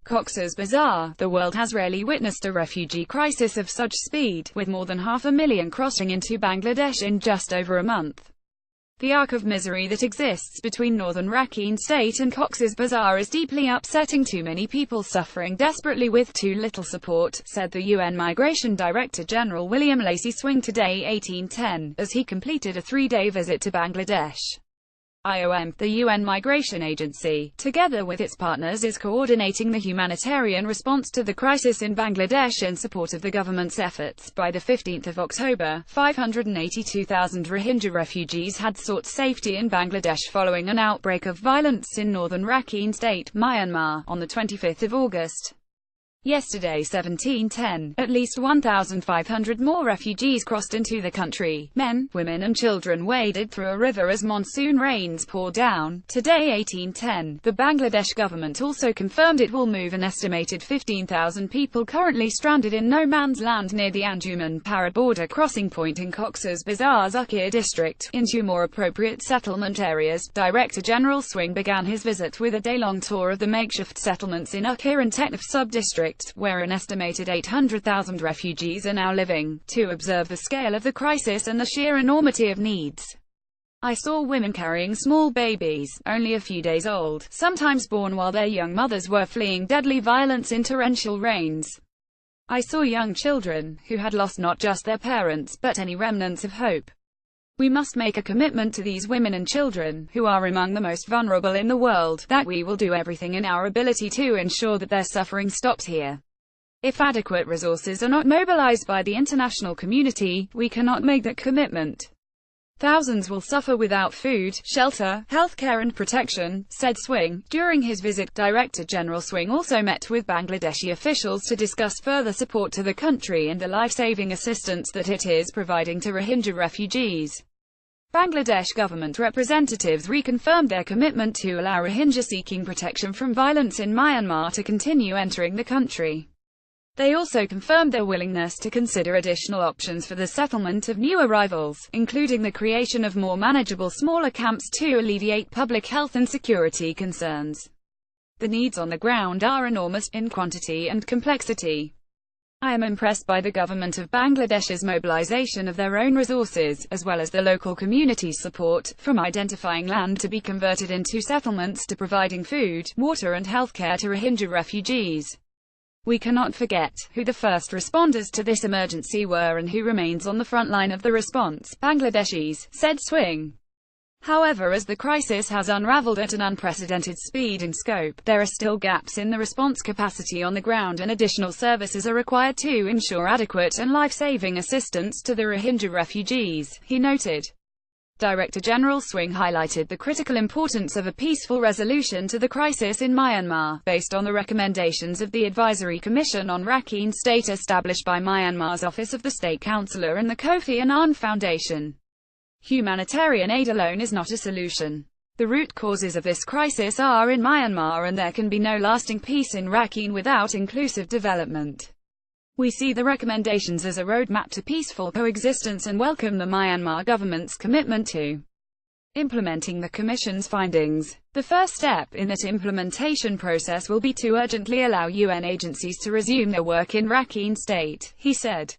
Cox's Bazar. The world has rarely witnessed a refugee crisis of such speed, with more than 500,000 crossing into Bangladesh in just over a month. The arc of misery that exists between Northern Rakhine State and Cox's Bazar is deeply upsetting. Too many people suffering desperately with too little support, said the UN Migration Director General William Lacy Swing today 1810, as he completed a three-day visit to Bangladesh. IOM, the UN migration agency, together with its partners, is coordinating the humanitarian response to the crisis in Bangladesh in support of the government's efforts. By the 15th of October, 582,000 Rohingya refugees had sought safety in Bangladesh following an outbreak of violence in Northern Rakhine State, Myanmar, on the 25th of August. Yesterday 1710, at least 1,500 more refugees crossed into the country. Men, women and children waded through a river as monsoon rains poured down. Today 1810, the Bangladesh government also confirmed it will move an estimated 15,000 people currently stranded in no man's land near the Anjuman Para border crossing point in Cox's Bazar's Ukir district, into more appropriate settlement areas. Director General Swing began his visit with a day-long tour of the makeshift settlements in Ukir and Teknaf sub-district, where an estimated 800,000 refugees are now living, to observe the scale of the crisis and the sheer enormity of needs. I saw women carrying small babies, only a few days old, sometimes born while their young mothers were fleeing deadly violence in torrential rains. I saw young children, who had lost not just their parents, but any remnants of hope. We must make a commitment to these women and children, who are among the most vulnerable in the world, that we will do everything in our ability to ensure that their suffering stops here. If adequate resources are not mobilized by the international community, we cannot make that commitment. Thousands will suffer without food, shelter, healthcare and protection, said Swing. During his visit, Director General Swing also met with Bangladeshi officials to discuss further support to the country and the life-saving assistance that it is providing to Rohingya refugees. Bangladesh government representatives reconfirmed their commitment to allow Rohingya seeking protection from violence in Myanmar to continue entering the country. They also confirmed their willingness to consider additional options for the settlement of new arrivals, including the creation of more manageable smaller camps to alleviate public health and security concerns. The needs on the ground are enormous, in quantity and complexity. I am impressed by the government of Bangladesh's mobilization of their own resources, as well as the local community's support, from identifying land to be converted into settlements to providing food, water and healthcare to Rohingya refugees. We cannot forget who the first responders to this emergency were and who remains on the front line of the response, Bangladeshis, said Swing. However, as the crisis has unraveled at an unprecedented speed and scope, there are still gaps in the response capacity on the ground and additional services are required to ensure adequate and life-saving assistance to the Rohingya refugees, he noted. Director General Swing highlighted the critical importance of a peaceful resolution to the crisis in Myanmar, based on the recommendations of the Advisory Commission on Rakhine State established by Myanmar's Office of the State Councillor and the Kofi Annan Foundation. Humanitarian aid alone is not a solution. The root causes of this crisis are in Myanmar and there can be no lasting peace in Rakhine without inclusive development. We see the recommendations as a roadmap to peaceful coexistence and welcome the Myanmar government's commitment to implementing the Commission's findings. The first step in that implementation process will be to urgently allow UN agencies to resume their work in Rakhine State, he said.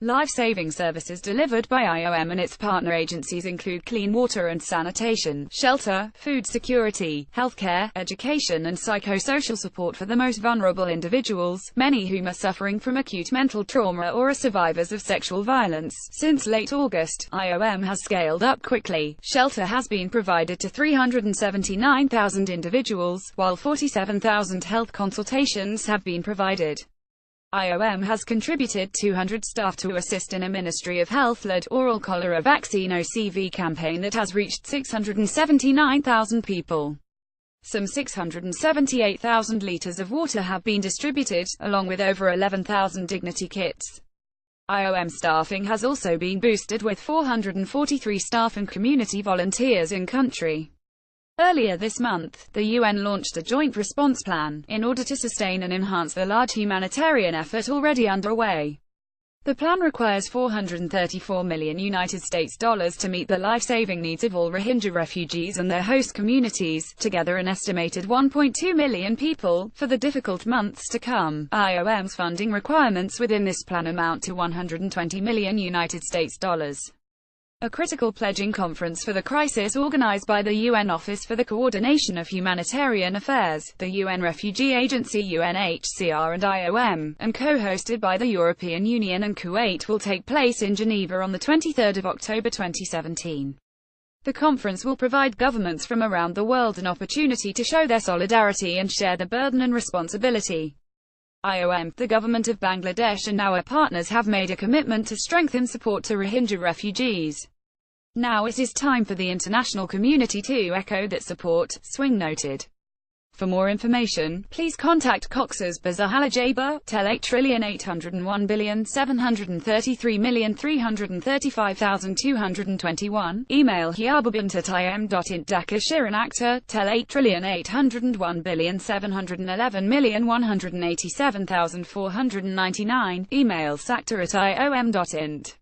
Life-saving services delivered by IOM and its partner agencies include clean water and sanitation, shelter, food security, healthcare, education and psychosocial support for the most vulnerable individuals, many whom are suffering from acute mental trauma or are survivors of sexual violence. Since late August, IOM has scaled up quickly. Shelter has been provided to 379,000 individuals, while 47,000 health consultations have been provided. IOM has contributed 200 staff to assist in a Ministry of Health-led oral cholera vaccine (OCV) campaign that has reached 679,000 people. Some 678,000 litres of water have been distributed, along with over 11,000 dignity kits. IOM staffing has also been boosted with 443 staff and community volunteers in country. Earlier this month, the UN launched a joint response plan, in order to sustain and enhance the large humanitarian effort already underway. The plan requires $434 million to meet the life-saving needs of all Rohingya refugees and their host communities, together an estimated 1.2 million people, for the difficult months to come. IOM's funding requirements within this plan amount to $120 million. A critical pledging conference for the crisis organized by the UN Office for the Coordination of Humanitarian Affairs, the UN Refugee Agency UNHCR and IOM, and co-hosted by the European Union and Kuwait will take place in Geneva on 23 October 2017. The conference will provide governments from around the world an opportunity to show their solidarity and share the burden and responsibility. IOM, the government of Bangladesh and our partners have made a commitment to strengthen support to Rohingya refugees. Now it is time for the international community to echo that support, Swing noted. For more information, please contact Cox's Bazar Halajaba, tel 8,801,733,335,221, email hiarbabint@im.int Dhaka Shirin Akhtar, tel 8,801,711,187,499, email saktar@iom.int.